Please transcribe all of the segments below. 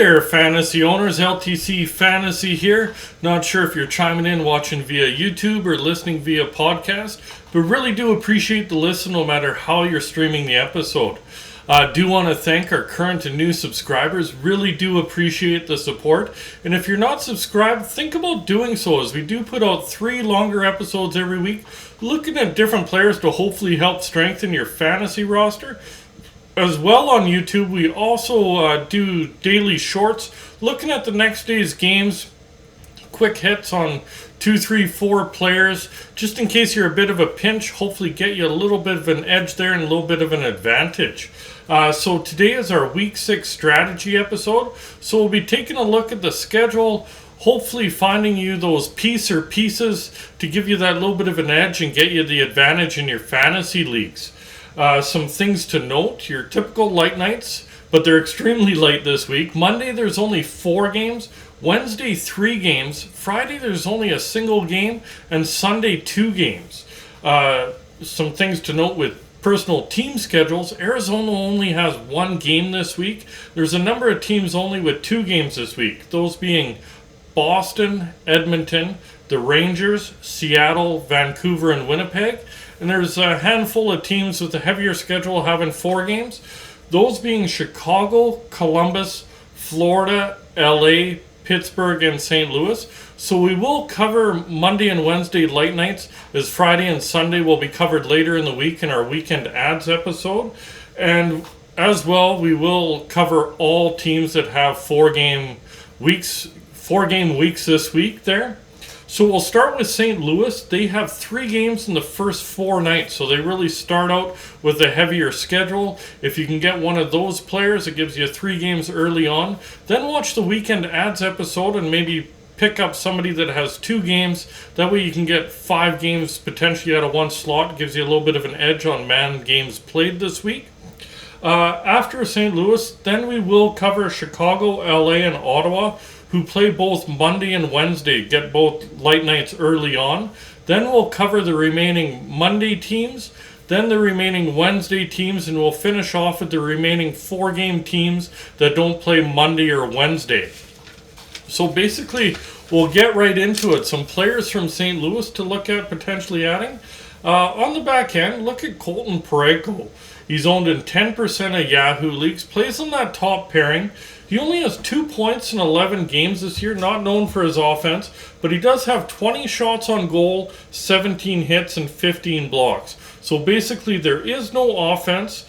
there, fantasy owners. LTC Fantasy here. Not sure if you're chiming in, watching via YouTube or listening via podcast, but really do appreciate the listen no matter how you're streaming the episode. Do want to thank our current and new subscribers. Really do appreciate the support. And if you're not subscribed, think about doing so, as we do put out 3 longer episodes every week, looking at different players to hopefully help strengthen your fantasy roster. As well on YouTube, we also do daily shorts, looking at the next day's games, quick hits on 2, 3, 4 players, just in case you're a bit of a pinch, hopefully get you a little bit of an edge there and a little bit of an advantage. So today is our Week 6 strategy episode, so we'll be taking a look at the schedule, hopefully finding you those pieces to give you that little bit of an edge and get you the advantage in your fantasy leagues. Some things to note: your typical light nights, but they're extremely light this week. Monday there's only 4 games, Wednesday 3 games, Friday there's only a single game, and Sunday 2 games. Some things to note with personal team schedules: Arizona only has 1 game this week. There's a number of teams only with 2 games this week, those being Boston, Edmonton, the Rangers, Seattle, Vancouver, and Winnipeg. And there's a handful of teams with a heavier schedule having 4 games, those being Chicago, Columbus, Florida, LA, Pittsburgh, and St. Louis. So we will cover Monday and Wednesday light nights, as Friday and Sunday will be covered later in the week in our weekend ads episode. And as well, we will cover all teams that have 4 game weeks this week there. So we'll start with St. Louis. They have 3 games in the first 4 nights, so they really start out with a heavier schedule. If you can get one of those players, it gives you 3 games early on. Then watch the weekend ads episode and maybe pick up somebody that has 2 games. That way you can get 5 games potentially out of 1 slot. It gives you a little bit of an edge on man games played this week. After St. Louis, then we will cover Chicago, LA, and Ottawa, who play both Monday and Wednesday, get both light nights early on. Then we'll cover the remaining Monday teams, then the remaining Wednesday teams, and we'll finish off with the remaining 4 game teams that don't play Monday or Wednesday. So basically, we'll get right into it. Some players from St. Louis to look at potentially adding. On the back end, look at Colton Parayko. He's owned in 10% of Yahoo leagues, plays on that top pairing. He only has 2 points in 11 games this year, not known for his offense, but he does have 20 shots on goal, 17 hits, and 15 blocks. So basically there is no offense,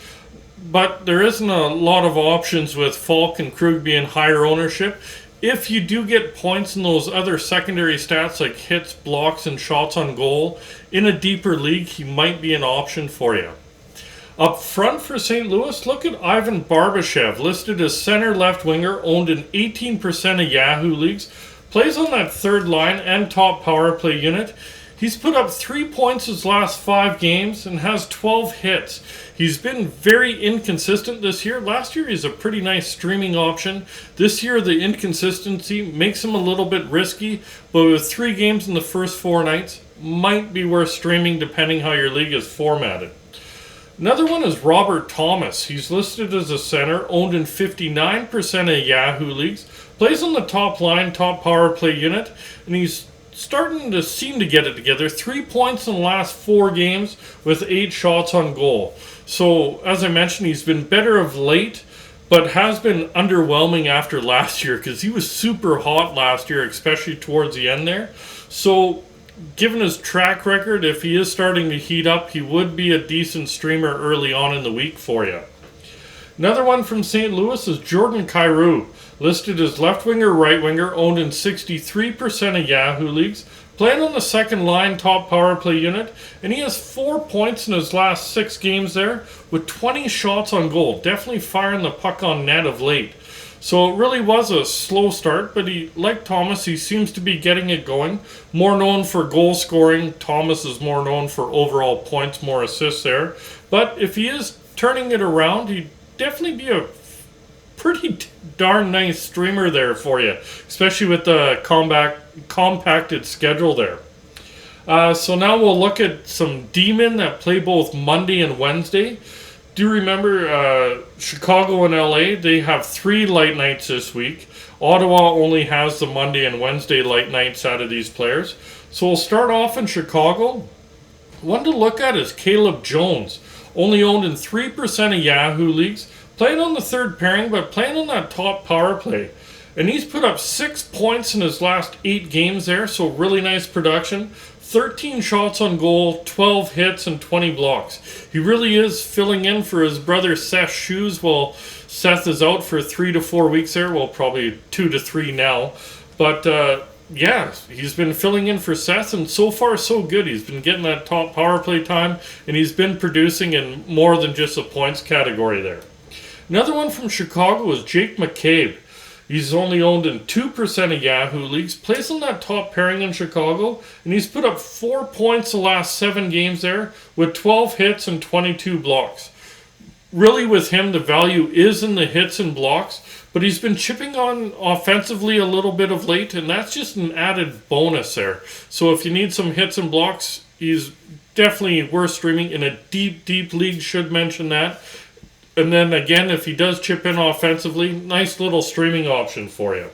but there isn't a lot of options with Falk and Krug being higher ownership. If you do get points in those other secondary stats like hits, blocks, and shots on goal, in a deeper league, he might be an option for you. Up front for St. Louis, look at Ivan Barbashev, listed as center left winger, owned in 18% of Yahoo leagues, plays on that third line and top power play unit. He's put up 3 points his last 5 games and has 12 hits. He's been very inconsistent this year. Last year he's a pretty nice streaming option. This year the inconsistency makes him a little bit risky, but with 3 games in the first 4 nights, might be worth streaming depending how your league is formatted. Another one is Robert Thomas. He's listed as a center, owned in 59% of Yahoo leagues, plays on the top line, top power play unit, and he's starting to seem to get it together. 3 points in the last 4 games with 8 shots on goal. So, as I mentioned, he's been better of late, but has been underwhelming after last year, because he was super hot last year, especially towards the end there. So, given his track record, if he is starting to heat up, he would be a decent streamer early on in the week for you. Another one from St. Louis is Jordan Kyrou, listed as left winger, right winger, owned in 63% of Yahoo leagues, playing on the second line, top power play unit, and he has 4 points in his last 6 games there, with 20 shots on goal. Definitely firing the puck on net of late. So it really was a slow start, but like Thomas, he seems to be getting it going. More known for goal scoring. Thomas is more known for overall points, more assists there. But if he is turning it around, he'd definitely be a pretty darn nice streamer there for you, especially with the compacted schedule there. So now we'll look at some D-men that play both Monday and Wednesday. Do you remember Chicago and LA? They have 3 light nights this week. Ottawa only has the Monday and Wednesday light nights out of these players. So we'll start off in Chicago. One to look at is Caleb Jones, only owned in 3% of Yahoo leagues, playing on the third pairing, but playing on that top power play. And he's put up 6 points in his last 8 games there, so really nice production. 13 shots on goal, 12 hits, and 20 blocks. He really is filling in for his brother Seth's shoes while Seth is out for 3 to 4 weeks there. Well, probably 2 to 3 now. But yeah, he's been filling in for Seth, and so far so good. He's been getting that top power play time, and he's been producing in more than just a points category there. Another one from Chicago is Jake McCabe. He's only owned in 2% of Yahoo leagues, plays on that top pairing in Chicago, and he's put up 4 points the last 7 games there with 12 hits and 22 blocks. Really with him, the value is in the hits and blocks, but he's been chipping on offensively a little bit of late, and that's just an added bonus there. So if you need some hits and blocks, he's definitely worth streaming in a deep, deep league, should mention that. And then again, if he does chip in offensively, nice little streaming option for you.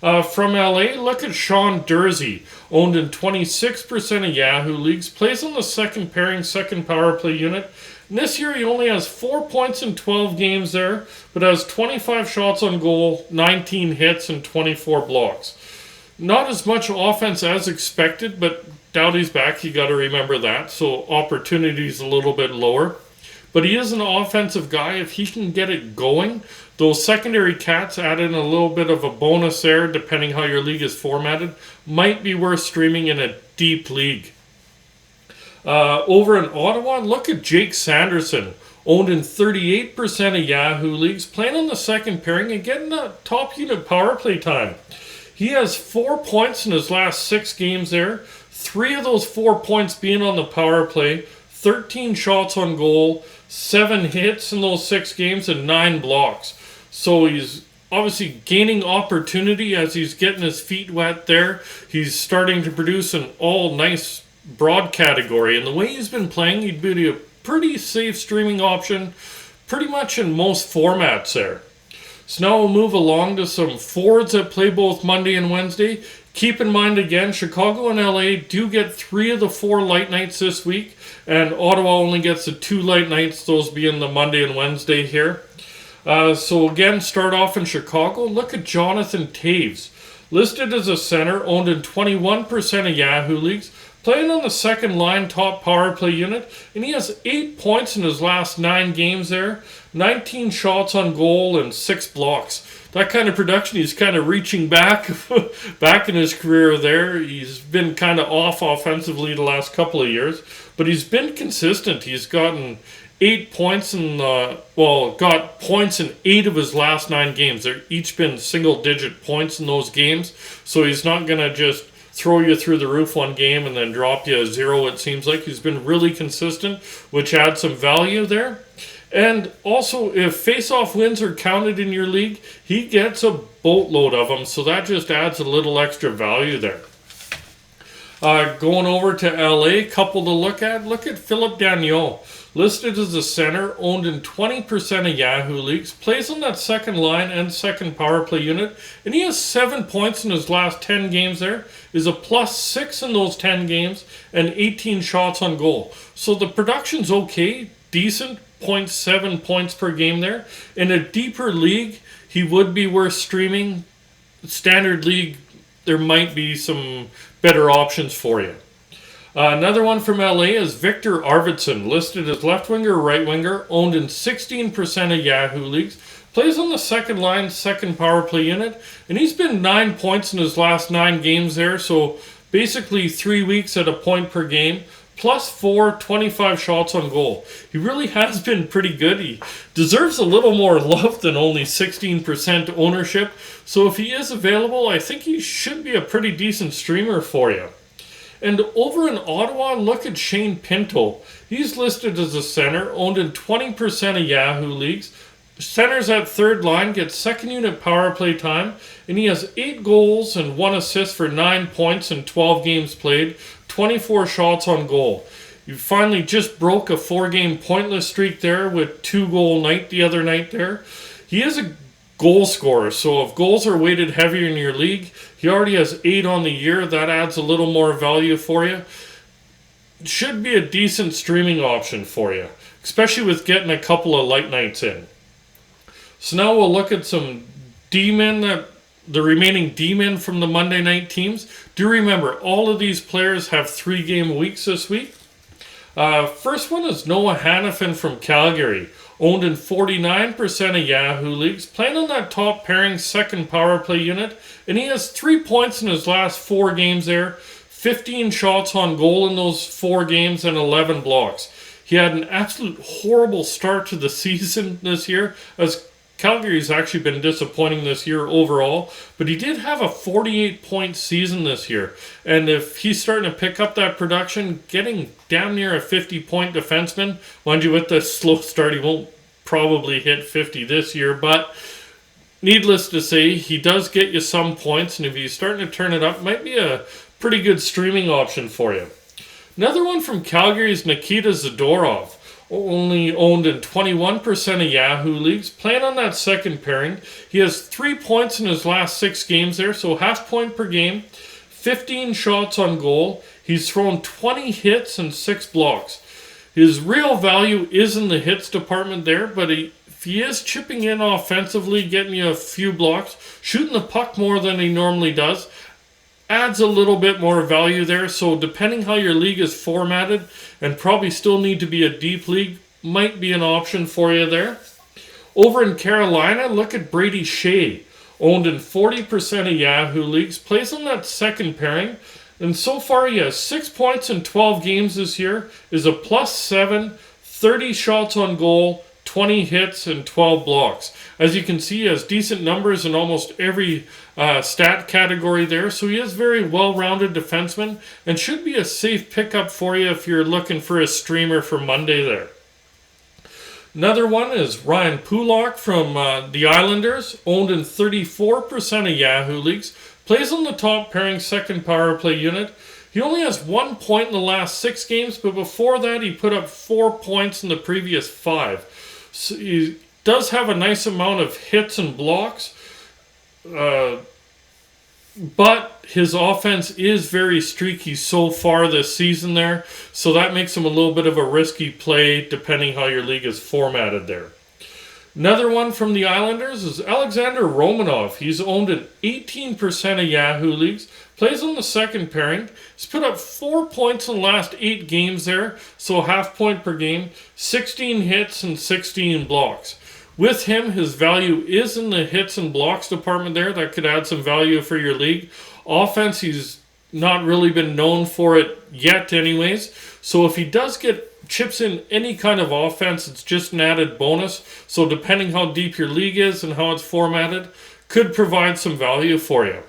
From LA, look at Sean Dursey, owned in 26% of Yahoo leagues, plays on the second pairing, second power play unit. And this year he only has 4 points in 12 games there, but has 25 shots on goal, 19 hits, and 24 blocks. Not as much offense as expected, but Doughty's back, you got to remember that, so opportunity's a little bit lower. But he is an offensive guy. If he can get it going, those secondary cats add in a little bit of a bonus there, depending how your league is formatted, might be worth streaming in a deep league. Over in Ottawa, look at Jake Sanderson, owned in 38% of Yahoo leagues, playing on the second pairing and getting that top unit power play time. He has 4 points in his last 6 games there, 3 of those 4 points being on the power play, 13 shots on goal, 7 hits in those 6 games, and 9 blocks. So he's obviously gaining opportunity as he's getting his feet wet there. He's starting to produce an all nice broad category. And the way he's been playing, he'd be a pretty safe streaming option pretty much in most formats there. So now we'll move along to some forwards that play both Monday and Wednesday. Keep in mind again, Chicago and LA do get 3 of the 4 light nights this week, and Ottawa only gets the 2 light nights, those being the Monday and Wednesday here. So again, start off in Chicago. Look at Jonathan Taves, listed as a center, owned in 21% of Yahoo leagues, playing on the second line top power play unit, and he has 8 points in his last 9 games there, 19 shots on goal, and 6 blocks. That kind of production, he's kind of reaching back in his career there. He's been kind of off offensively the last couple of years, but he's been consistent. He's gotten 8 points got points in 8 of his last 9 games. They've each been single-digit points in those games, so he's not going to just throw you through the roof one game and then drop you a 0, it seems like. He's been really consistent, which adds some value there. And also, if face-off wins are counted in your league, he gets a boatload of them, so that just adds a little extra value there. Going over to LA, couple to look at. Look at Philip Daniel, listed as a center, owned in 20% of Yahoo leagues, plays on that second line and second power play unit, and he has 7 points in his last 10 games there, is a +6 in those 10 games, and 18 shots on goal. So the production's okay, decent, 0.7 points per game there. In a deeper league, he would be worth streaming. Standard league, there might be some better options for you. Another one from LA is Victor Arvidsson, listed as left winger or right winger, owned in 16% of Yahoo leagues, plays on the second line, second power play unit, and he's been 9 points in his last 9 games there, so basically 3 weeks at a point per game. +4, 25 shots on goal. He really has been pretty good. He deserves a little more love than only 16% ownership. So if he is available, I think he should be a pretty decent streamer for you. And over in Ottawa, look at Shane Pinto. He's listed as a center, owned in 20% of Yahoo leagues. Centers at third line, gets second unit power play time, and he has 8 goals and 1 assist for 9 points in 12 games played, 24 shots on goal. You finally just broke a 4-game pointless streak there with 2-goal night the other night there. He is a goal scorer, so if goals are weighted heavier in your league, he already has 8 on the year. That adds a little more value for you. Should be a decent streaming option for you, especially with getting a couple of light nights in. So now we'll look at some D-men, the remaining D-men from the Monday night teams. Do remember, all of these players have 3-game weeks this week. First one is Noah Hannafin from Calgary, owned in 49% of Yahoo leagues, playing on that top pairing second power play unit, and he has 3 points in his last 4 games there, 15 shots on goal in those 4 games, and 11 blocks. He had an absolute horrible start to the season this year, as Calgary's actually been disappointing this year overall, but he did have a 48-point season this year. And if he's starting to pick up that production, getting down near a 50-point defenseman, mind you, with the slow start, he won't probably hit 50 this year, but needless to say, he does get you some points, and if he's starting to turn it up, might be a pretty good streaming option for you. Another one from Calgary is Nikita Zadorov, only owned in 21% of Yahoo leagues, playing on that second pairing. He has 3 points in his last 6 games there, so half point per game, 15 shots on goal. He's thrown 20 hits and 6 blocks. His real value is in the hits department there, but if he is chipping in offensively, getting you a few blocks, shooting the puck more than he normally does, adds a little bit more value there. So depending how your league is formatted, and probably still need to be a deep league, might be an option for you there. Over in Carolina, look at Brady Shea, owned in 40% of Yahoo leagues, plays on that second pairing, and so far he has 6 points in 12 games this year, is a +7, 30 shots on goal, 20 hits, and 12 blocks. As you can see, he has decent numbers in almost every stat category there, so he is very well-rounded defenseman and should be a safe pickup for you if you're looking for a streamer for Monday there. Another one is Ryan Pulock from the Islanders, owned in 34% of Yahoo leagues, plays on the top pairing second power play unit. He only has 1 point in the last 6 games, but before that he put up 4 points in the previous 5. So he does have a nice amount of hits and blocks, but his offense is very streaky so far this season there, so that makes him a little bit of a risky play depending how your league is formatted there. Another one from the Islanders is Alexander Romanov. He's owned in 18% of Yahoo leagues, plays on the second pairing. He's put up 4 points in the last 8 games there, so half point per game, 16 hits and 16 blocks. With him, his value is in the hits and blocks department there. That could add some value for your league. Offense, he's not really been known for it yet anyways. So if he does get chips in any kind of offense, it's just an added bonus. So depending how deep your league is and how it's formatted, could provide some value for you.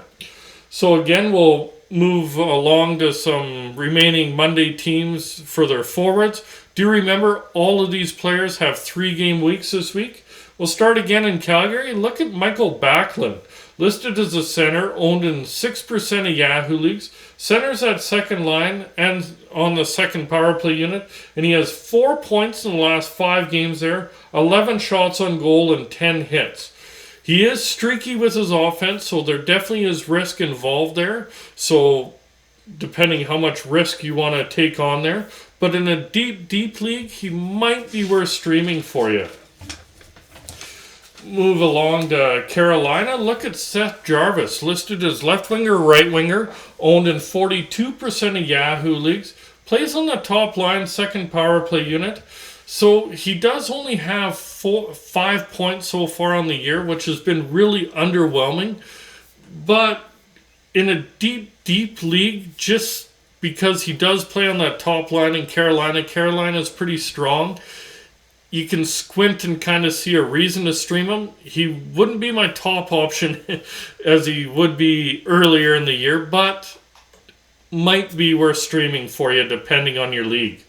So again, we'll move along to some remaining Monday teams for their forwards. Do remember, all of these players have 3-game weeks this week. We'll start again in Calgary. Look at Michael Backlund, listed as a center, owned in 6% of Yahoo leagues. Center's at second line and on the second power play unit, and he has 4 points in the last 5 games there, 11 shots on goal and 10 hits. He is streaky with his offense, so there definitely is risk involved there. So depending how much risk you want to take on there. But in a deep league, he might be worth streaming for you. Move along to Carolina. Look at Seth Jarvis, listed as left winger, right winger, owned in 42% of Yahoo leagues, plays on the top line, second power play unit. So he does only have 5 points so far on the year, which has been really underwhelming. But in a deep league, just because he does play on that top line in Carolina, Carolina's pretty strong. You can squint and kind of see a reason to stream him. He wouldn't be my top option as he would be earlier in the year, but might be worth streaming for you depending on your league.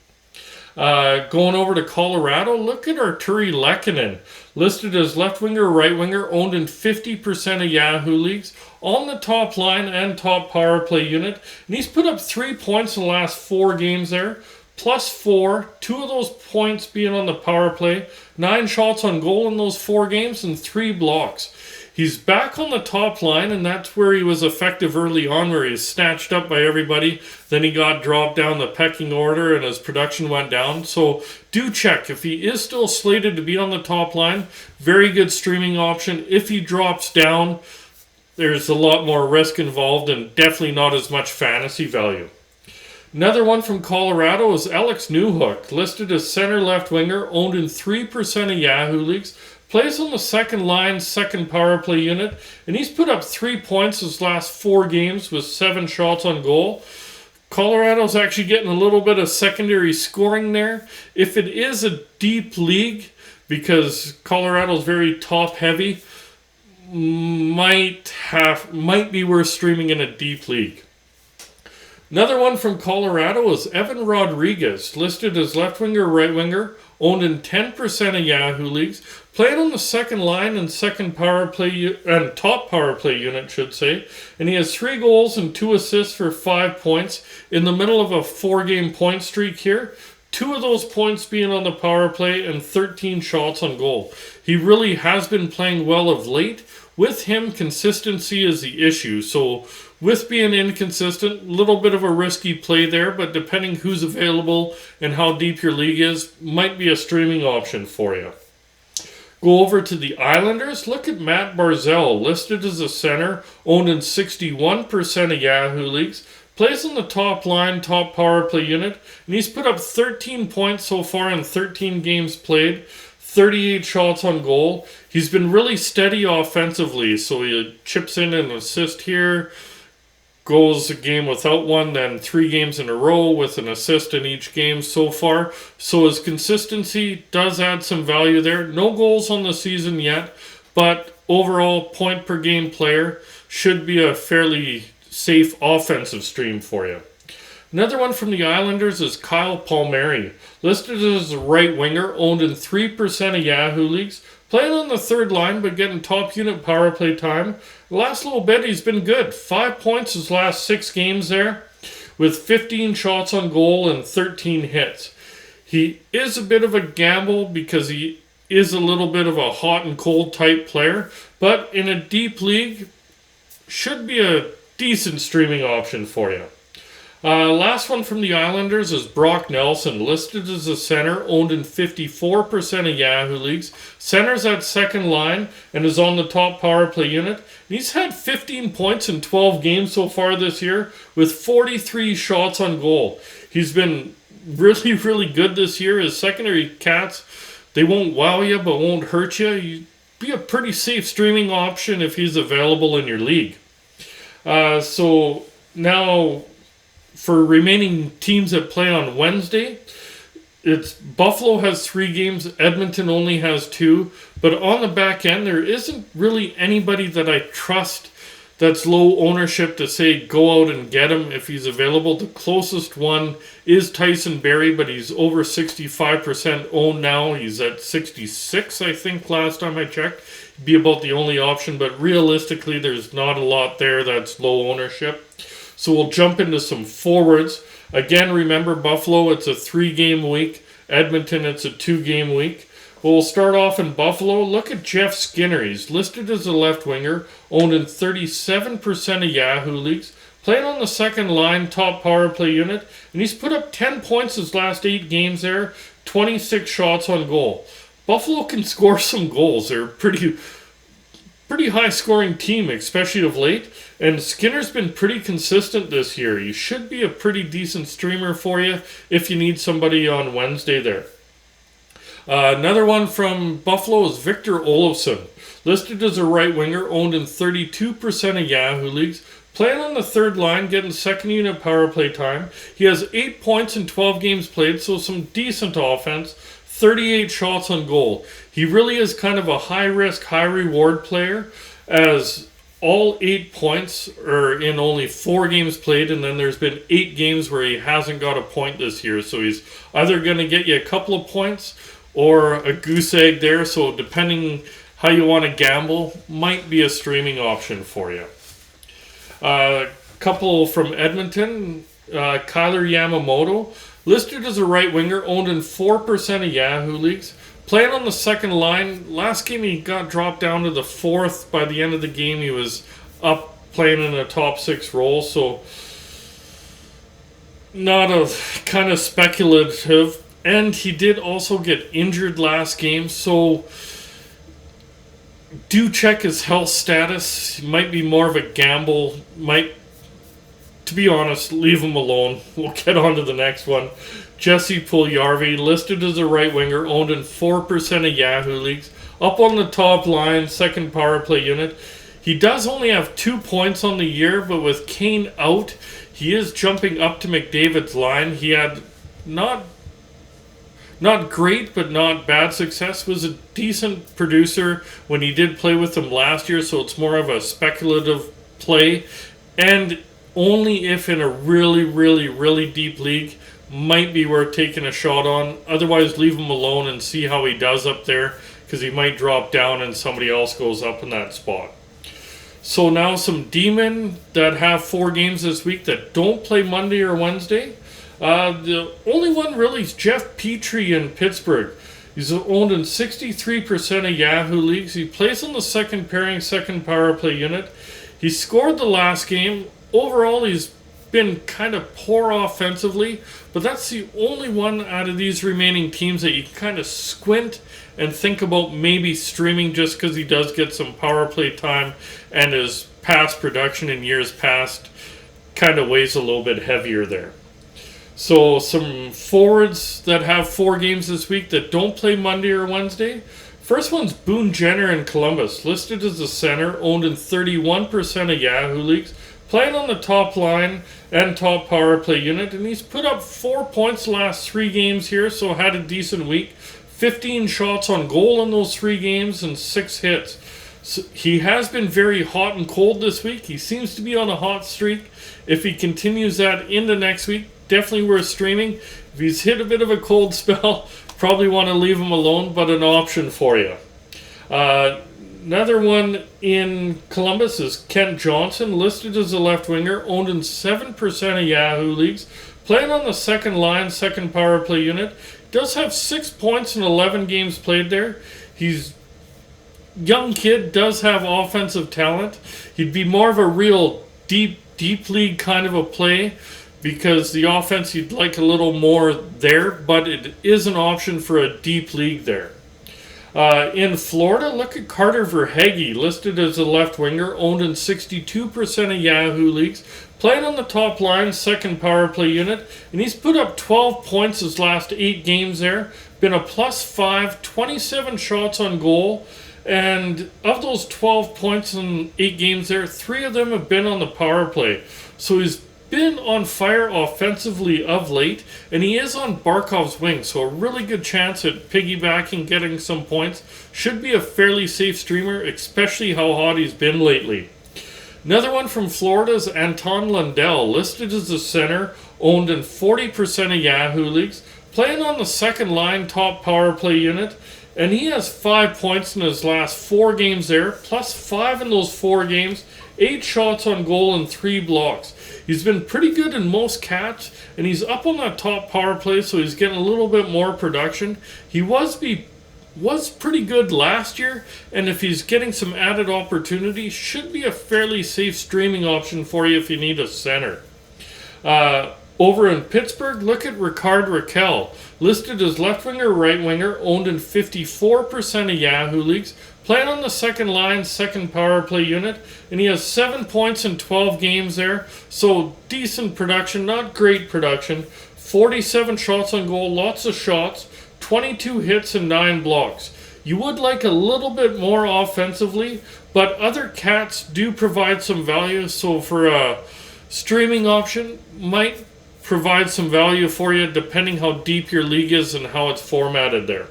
Going over to Colorado, look at Arturi Lehkonen, listed as left winger, right winger, owned in 50% of Yahoo leagues, on the top line and top power play unit. And he's put up 3 points in the last 4 games there, +4, 2 of those points being on the power play, 9 shots on goal in those 4 games, and 3 blocks. He's back on the top line, and that's where he was effective early on, where he was snatched up by everybody. Then he got dropped down the pecking order, and his production went down. So do check. If he is still slated to be on the top line, very good streaming option. If he drops down, there's a lot more risk involved and definitely not as much fantasy value. Another one from Colorado is Alex Newhook, listed as center left winger, owned in 3% of Yahoo leagues. Plays on the second line, second power play unit, and he's put up 3 points his last 4 games with 7 shots on goal. Colorado's actually getting a little bit of secondary scoring there. If it is a deep league, because Colorado's very top heavy, might be worth streaming in a deep league. Another one from Colorado is Evan Rodriguez, listed as left winger, right winger, owned in 10% of Yahoo leagues, playing on the second line and second power play and top power play unit, should say, and he has 3 goals and 2 assists for 5 points in the middle of a 4-game point streak here. 2 of those points being on the power play and 13 shots on goal. He really has been playing well of late. With him, consistency is the issue. So with being inconsistent, a little bit of a risky play there, but depending who's available and how deep your league is, might be a streaming option for you. Go over to the Islanders. Look at Matt Barzal, listed as a center, owned in 61% of Yahoo leagues. Plays on the top line, top power play unit, and he's put up 13 points so far in 13 games played, 38 shots on goal. He's been really steady offensively, so he chips in an assist here, goes a game without one, then 3 games in a row with an assist in each game so far. So his consistency does add some value there. No goals on the season yet, but overall point per game player, should be a fairly safe offensive stream for you. Another one from the Islanders is Kyle Palmieri, listed as a right winger, owned in 3% of Yahoo leagues, playing on the third line but getting top unit power play time. The last little bit he's been good. 5 points his last 6 games there, with 15 shots on goal and 13 hits. He is a bit of a gamble because he is a little bit of a hot and cold type player, but in a deep league, should be a decent streaming option for you. Last one from the Islanders is Brock Nelson, listed as a center, owned in 54% of Yahoo leagues. Center's at second line and is on the top power play unit. He's had 15 points in 12 games so far this year with 43 shots on goal. He's been really, really good this year. His secondary cats, they won't wow you but won't hurt you. You'd be a pretty safe streaming option if he's available in your league. So now, for remaining teams that play on Wednesday, it's Buffalo has 3 games, Edmonton only has 2, but on the back end, there isn't really anybody that I trust that's low ownership to say go out and get him if he's available. The closest one is Tyson Barrie, but he's over 65% owned now. He's at 66, I think, last time I checked. Be about the only option, but realistically, there's not a lot there that's low ownership. So we'll jump into some forwards. Again, remember Buffalo, it's a 3-game week. Edmonton, it's a 2-game week. But we'll start off in Buffalo. Look at Jeff Skinner. He's listed as a left winger, owned in 37% of Yahoo leagues, playing on the second line, top power play unit, and he's put up 10 points his last 8 games there, 26 shots on goal. Buffalo can score some goals. They're a pretty high scoring team, especially of late. And Skinner's been pretty consistent this year. He should be a pretty decent streamer for you if you need somebody on Wednesday there. Another one from Buffalo is Victor Olofsson, listed as a right winger, owned in 32% of Yahoo leagues, playing on the third line, getting second unit power play time. He has 8 points in 12 games played, so some decent offense. 38 shots on goal. He really is kind of a high-risk, high-reward player, as all 8 points are in only 4 games played, and then there's been 8 games where he hasn't got a point this year. So he's either going to get you a couple of points or a goose egg there. So depending how you want to gamble, might be a streaming option for you. Couple from Edmonton, Kyler Yamamoto. Listed as a right winger, owned in 4% of Yahoo leagues. Playing on the second line. Last game he got dropped down to the fourth. By the end of the game he was up playing in a top six role. So not a kind of speculative. And he did also get injured last game. So do check his health status. He might be more of a gamble. To be honest, leave him alone. We'll get on to the next one. Jesse Puljujarvi, listed as a right winger, owned in 4% of Yahoo leagues. Up on the top line, second power play unit. He does only have 2 points on the year, but with Kane out, he is jumping up to McDavid's line. He had not great, but not bad success. Was a decent producer when he did play with them last year, so it's more of a speculative play. And only if in a really, really, really deep league, might be worth taking a shot on. Otherwise, leave him alone and see how he does up there, because he might drop down and somebody else goes up in that spot. So now some D-men that have 4 games this week that don't play Monday or Wednesday. The only one really is Jeff Petrie in Pittsburgh. He's owned in 63% of Yahoo leagues. He plays on the second pairing, second power play unit. He scored the last game. Overall, he's been kind of poor offensively, but that's the only one out of these remaining teams that you can kind of squint and think about maybe streaming, just because he does get some power play time and his past production in years past kind of weighs a little bit heavier there. So some forwards that have 4 games this week that don't play Monday or Wednesday. First one's Boone Jenner in Columbus, listed as a center, owned in 31% of Yahoo leagues. Playing on the top line and top power play unit, and he's put up 4 points the last 3 games here, so had a decent week. 15 shots on goal in those 3 games and 6 hits. So he has been very hot and cold this week. He seems to be on a hot streak. If he continues that into next week, definitely worth streaming. If he's hit a bit of a cold spell, probably want to leave him alone, but an option for you. Another one in Columbus is Kent Johnson, listed as a left winger, owned in 7% of Yahoo leagues. Playing on the second line, second power play unit. Does have 6 points in 11 games played there. He's young kid, does have offensive talent. He'd be more of a real deep league kind of a play, because the offense you'd like a little more there, but it is an option for a deep league there. In Florida, look at Carter Verhaeghe, listed as a left winger, owned in 62% of Yahoo leagues. Playing on the top line, second power play unit, and he's put up 12 points his last 8 games there. Been a +5, 27 shots on goal, and of those 12 points in 8 games there, 3 of them have been on the power play. So he's been on fire offensively of late, and he is on Barkov's wing, so a really good chance at piggybacking, getting some points. Should be a fairly safe streamer, especially how hot he's been lately. Another one from Florida is Anton Lundell, listed as a center, owned in 40% of Yahoo leagues, playing on the second line top power play unit, and he has 5 points in his last 4 games there, +5 in those 4 games, 8 shots on goal and 3 blocks. He's been pretty good in most cats, and he's up on that top power play, so he's getting a little bit more production. He was pretty good last year, and if he's getting some added opportunity, should be a fairly safe streaming option for you if you need a center. Over in Pittsburgh, look at Rickard Rakell, listed as left winger, right winger, owned in 54% of Yahoo leagues, playing on the second line, second power play unit, and he has 7 points in 12 games there, so decent production, not great production. 47 shots on goal, lots of shots, 22 hits and 9 blocks. You would like a little bit more offensively, but other cats do provide some value, so for a streaming option, might provide some value for you depending how deep your league is and how it's formatted there.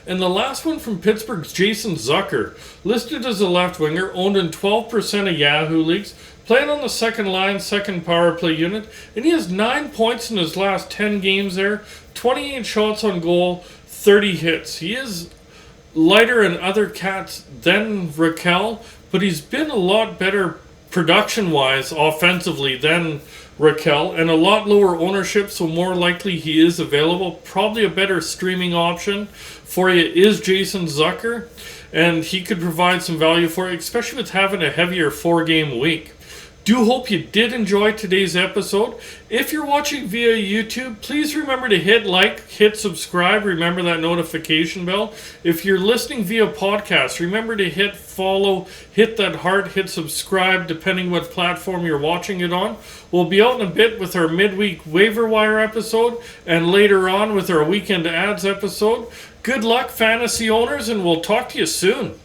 And the last one from Pittsburgh's Jason Zucker, listed as a left winger, owned in 12% of Yahoo leagues, playing on the second line, second power play unit, and he has 9 points in his last 10 games there, 28 shots on goal, 30 hits. He is lighter in other cats than Raquel, but he's been a lot better production-wise offensively than Raquel, and a lot lower ownership, so more likely he is available. Probably a better streaming option for you is Jason Zucker, and he could provide some value for you, especially with having a heavier 4-game week. Do hope you did enjoy today's episode. If you're watching via YouTube, please remember to hit like, hit subscribe, remember that notification bell. If you're listening via podcast, remember to hit follow, hit that heart, hit subscribe, depending what platform you're watching it on. We'll be out in a bit with our midweek waiver wire episode, and later on with our weekend ads episode. Good luck, fantasy owners, and we'll talk to you soon.